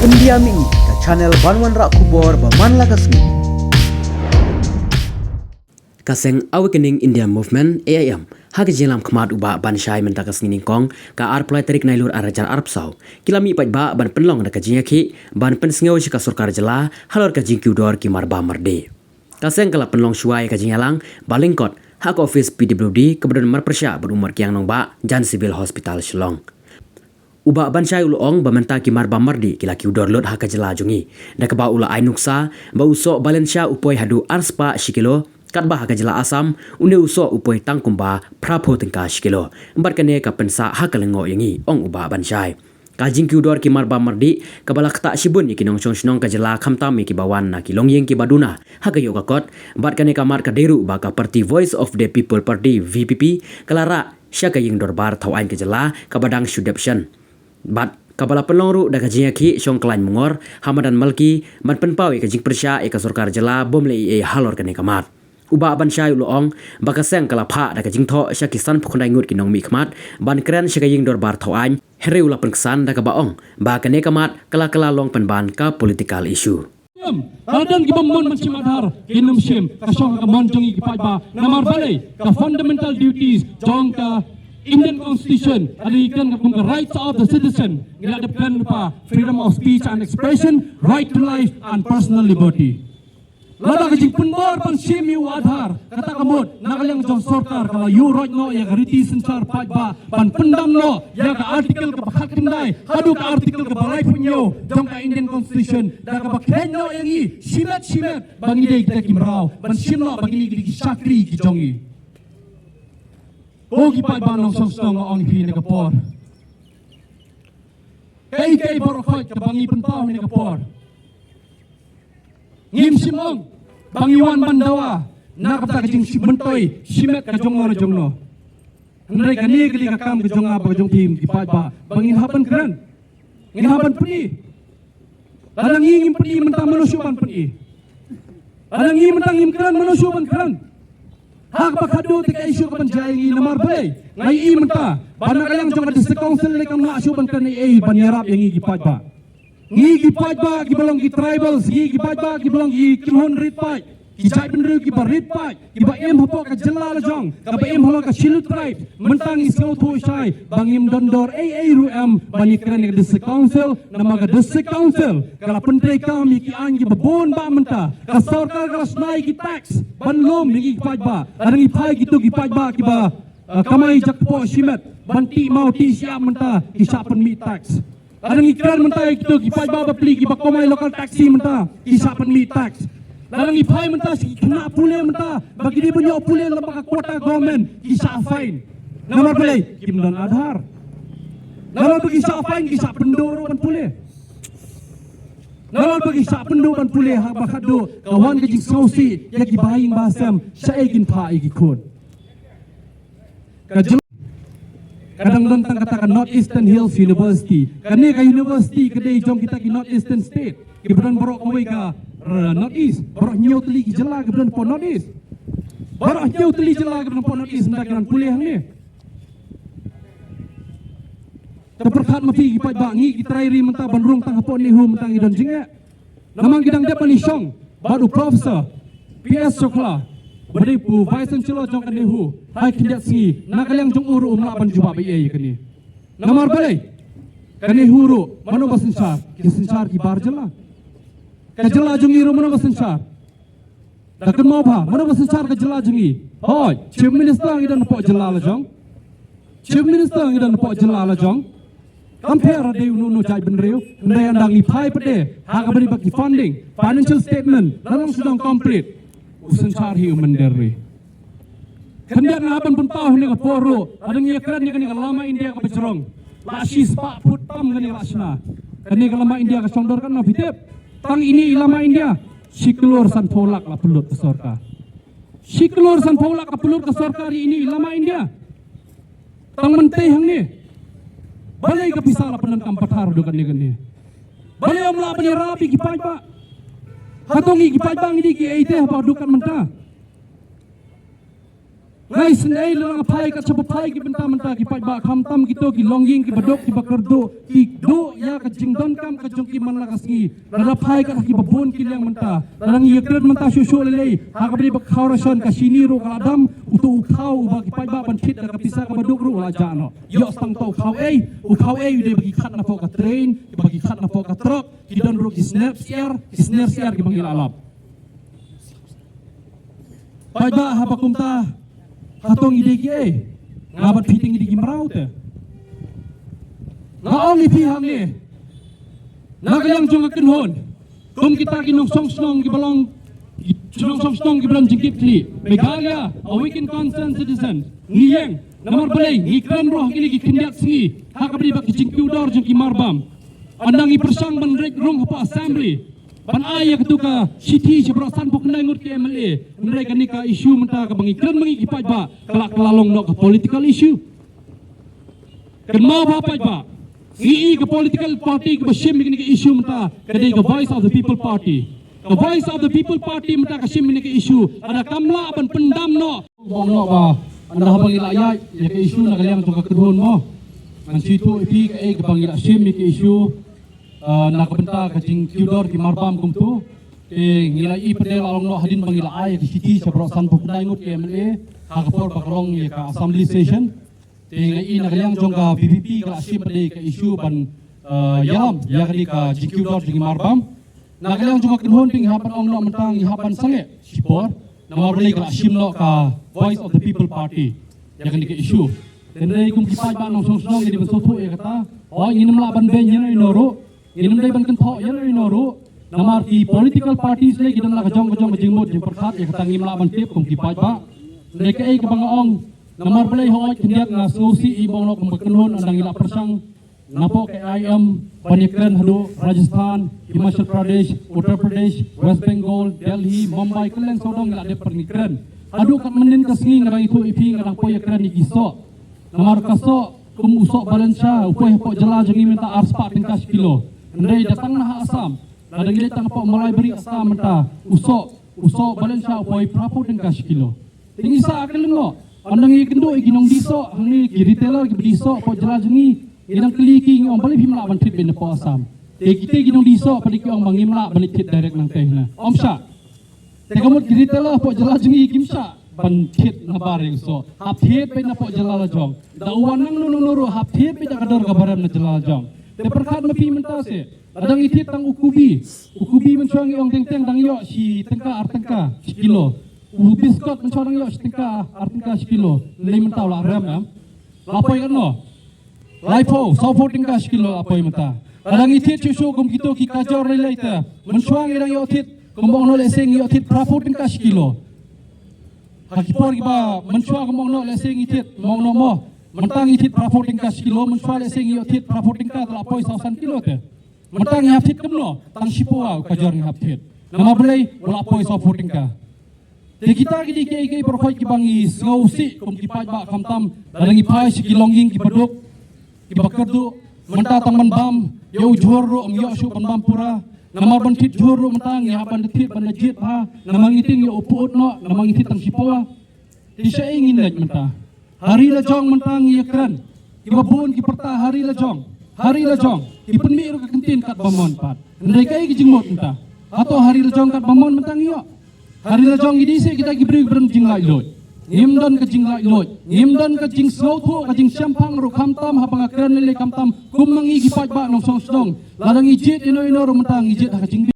India mi ka channel Banwan Rak Kubor Baman Lagasmi. Kaseng Awakening India Movement AIM hak jelam khmat uba ban shai mentakas ngining kong ka arplai tarik nailur arajar arpsau kilami pat ba ban penlong da kajing ki ban pen sngeu ka surkar jela halor ka jing kudor ki marba marde kaseng kala penlong shuai ka jingalang balingkot hak office PWD kemudian marpersya berumur kiang nong ba jan civil hospital Shillong. Uba ban shai ulong bamenta ki marba mardi kila kudor lot hak jela jungi da ka ba ula ainuksa ba uso balensha upoi hadu arspa shikilo katbah ka jela asam une uso upoi tangkumba prapo tengka shikilo embat kane ka pensa hakalengo yangi ong uba banshai ka jingkyu dor ki marba mardi ka balak ta shibun ki nong chong ka jela khamtam ki bawan na ki longyeng ki baduna hakayo ka kot embat kane ka mar ka deru ba ka party Voice of the People Party VPP kalara syaka ying dorbar thawain ka jela ka badang shudeption bat kabala pelongru da kajing ki syong klain mungor hamadan malki man penpau ka jing persya ka surkar jela bomle e halor kane kamat uba ban shai uloong bakaseng kala pha da kajing tho syakisan phukundai ngut kinong mi khmat ban kren syakaying dorbar thawain hereu la pengsan da ka baong ba kane kamat kala long penban ka political issue Badan ki bamon macam adhar kinum shim kasong ka monjong ki paiba namar balai ka fundamental duties jong ka Indian Constitution adikan ka rights of the citizen ngadapkan pa freedom of speech and expression, right to life and personal liberty. Lada kajing punbor pan shim yu adhar kata kamot nakalang jong sorkar kala yu right no ya gariti sensar paiba pan pendam no ya ka artikel ka bakhat kindai hadu ka artikel ka balai punyo jong ka Indian Constitution da ka bakhen no yang i shimet bangi dei kita kimrau pan shim no bangi ki sakri ki jongi Ogi paiba no song ong hi ne kapor kay borokhoy ka bangi puntaw ne kapor Ngim simong bangiwan bandawa nakapta kajing sibentoy simet ka jongor jongno Andai kani kali kakam ka jonga ba jong tim di pa bangin hapan kran ngin hapan peni ladang ngim peni mentang manusuban peni ladang ngim mentang ngim kran manusuban kran hak ba khadu tika isu ka panjay ngi namar bay ngai i menta bana kalang jonga di council le kam na asuban kan e banyarap yang ngi pa Ngigi pajba ki belong ki tribals ngigi pajba ki belong ki kilhon rit paj ki chai benru ki barit paj ki ba em hapo ka jela la jong ka ba em holo ka shilu tribe mentang isau thu shai bangim dondor ai ru am bani kran ni district council nama ka district council kala pentrai kami ki angi babon ba menta ka sarkar ka snai ki tax banlom ngigi pajba arangi pai ki tu ki pajba ki ba kamai jakpo shimet banti mau ti siap menta ki sapen mi tax Adang ikrar mentah kita kipai baba peli kipa komai lokal taksi mentah kisapan mi tax. Adang ipai mentah si kena pule mentah bagi dia punya pule lembaga kota government kisah fine. Nama pulai kim don adhar. Nama bagi kisah fine kisah pendoro ban pule. Nama bagi kisah pendoro ban pule hak bakado kawan kejing sausi ya kibaing basam saya ingin pa ikikun. Kajel kadang tang katakan North Eastern Hills University kane ka university kedai jom kita ki North Eastern State kebetulan borok koi ka North East borok nyau teli ki jela kebetulan po North East borok nyau teli jela kebetulan po North East ndakan kuliah ni terperkat mafi ki pai bangi ki trairi mentah bandrung tang po ni hu mentang idon jinga namang gidang depan ni song baru professor PS Chokla Beri pu vice chancellor jong kane hu hai kindat si nakalang jong uru umla ban juba ba ye kane namar balai kane huru mano basansar ki sansar ki bar jala ka jala jongi ro mano basansar dakan mau ba mano basansar ka jala jongi hoy chief minister ngidan po jala la jong chief minister ngidan po jala la jong compare de no jai benreu ndai andang ni phai pade ha ka bari baki funding financial statement lalang sudang complete Usansar hi umandere. Kendian ngaban pun tahu ni kaporo. Ada ngi kran ni kani lama India ka becerong. Lasis pak put pam kani lasna. Kani lama India ka sondor kan mafitep. Tang ini lama India. Siklor san polak la pelut ke sorka. Siklor san polak ka pelut ke sorka ini lama India. Tang menteh hang ni. Balai ka pisala penan kampatar do kani. Balai amla bani rapi ki pak. Hatongi ki pajbang ini ki eite apa dukan mentah. ngai senai lang apai kat sapapai ki benta ki pai ba kham tam ki to ki longing ki badok ki bakardo ki do ya ka jingdon kam ka jong ki man lakasi la pai kat ki babon ki yang menta lang yekret menta shosho lele ha ka bri ba khawrason ka sini ro ka adam utu khau ba ki pai ba ban thit ka pisa ka badok ro la jano yo stang to khau ei de bagi khat na po ka train bagi khat na po ka truck ki don ro ki snap siar ki bangil alap pai ba ha pakumta hatong ide ki ngabat fiting ide ki marau te ngaong ipi hang ni nagalang jong akenhon kum kita ki nong song snong ki balong song snong ki balong jingkip kli Meghalaya a weekend concerned citizen ngiyeng namar balay ngikran roh kini ki kindiak singi hakabri bak jingkiu dor jong ki marbam andang i persang ban rek rong hapa assembly ban aya ketuka city sebro san pok nai ngut ke MLA mereka ni ka isu menta ka bangi kren bangi ipaj ba kelak kelalong nok political issue kan mau ba paj ba i ke political party ke bashim ni ke issue menta kadai ke voice of the people party the voice of the people party menta ka shim ni ke issue ada kamla ban pendam no bong no ba anda bangi la ya ke issue na kaliang to ka kedon mo man situ ipi ke bangi la shim ni ke issue nakabenta ka jing kiudor ki marbam kumtu ngila i pedel along no hadin bangila ay ki city sa brosan poknay ngut ke MLA hakapor bakrong ye ka assembly station ngai nagalyang jong ka PPP ka asim pede ka issue ban yalam ya kali ka jing kiudor jing marbam nagalyang jong ka hon ping hapan ong no mentang hapan sange sipor namar beli ka asim no ka voice of the people party ya kali ka issue tenai kum kipaj ba nong song song di besotu e kata oh ingin melaban ben yen inoro inum dai ban kan tho yan inoro namar ki political parties le gidan la kajong jingmot jing perkhat ya katangi melaban tip kum ki paj ba ne ka ei ka bangaong namar play ho kindiak na sosi i bong nok bekenhon andang ila persang napo ke IM panikran hadu Rajasthan Himachal Pradesh Uttar Pradesh West Bengal Delhi Mumbai kelen sodong ila de pernikran adu kat menin ka singi ngarang itu ipi ngarang po yakran ni giso namar kaso kum usok balansya upoi po jala jangi minta arspa tingkas kilo ndai datang na Assam ladang ile tang po mulai beri Assam menta usok balansya upoi prapo tingkas kilo tingi sa akel ngo andang i kendo i ginong diso hangni ki retailer ki diso po jala jangi ginang kliki ngom bali himla ban trip ben po Assam te kite ginong diso padi ki ong mangimla bali trip direct nang tehna omsha te kamut ki retailer po jala jangi kimsha ban trip na bareng so hap thiet pe na po jala la jong da wanang nunuru hap thiet pe da kador kabaram na jala jong te perkhat mapi mentase adang itit tang ukubi mencuang iong teng dang yo si tengka artengka sekilo biskot mencuang yo si tengka artengka sekilo le mentau la ram am lapoi kan no laipo saupo tengka sekilo apoi menta adang itit chusu kum kito ki kajor le laita mencuang irang yo tit kumbong no leseng yo tit prapo tengka sekilo hakipor ki ba mencuang kumbong no leseng itit mong no mo mentang itit prapo tingka sekilo mencual leseng yo tit prapo tingka la poi 1,000 kilo te mentang ya tit kemno tang sipoa kajar ni haptit nama belai wala poi 1,000 tingka te kita gidi ke berkhoi ki bangi ngausi kum ki paj ba khamtam dalangi pai sikilonging ki baduk ki bakardu menta tang man bam yo jorro om yo su bam pura nama ban tit jorro mentang ya ban tit ban jit ha nama ngiting yo uput no nama ngitit tang sipoa ti sa ingin lek menta hari la jong mentang yakran ibabun ki perta hari la jong ki penmi ro ka kentin kat bamon pat ndai kai ki jingmot enta atau hari la jong kat bamon mentang yo hari la jong idi se kita ki beri berem jing lai lot ngimdan ka jing lai lot ngimdan ka jing snow tho ka jing sampang ro khamtam ha pangakran le kamtam kummangi ki paj ba nong song song ladang ijit ino ro mentang ijit ha ka jing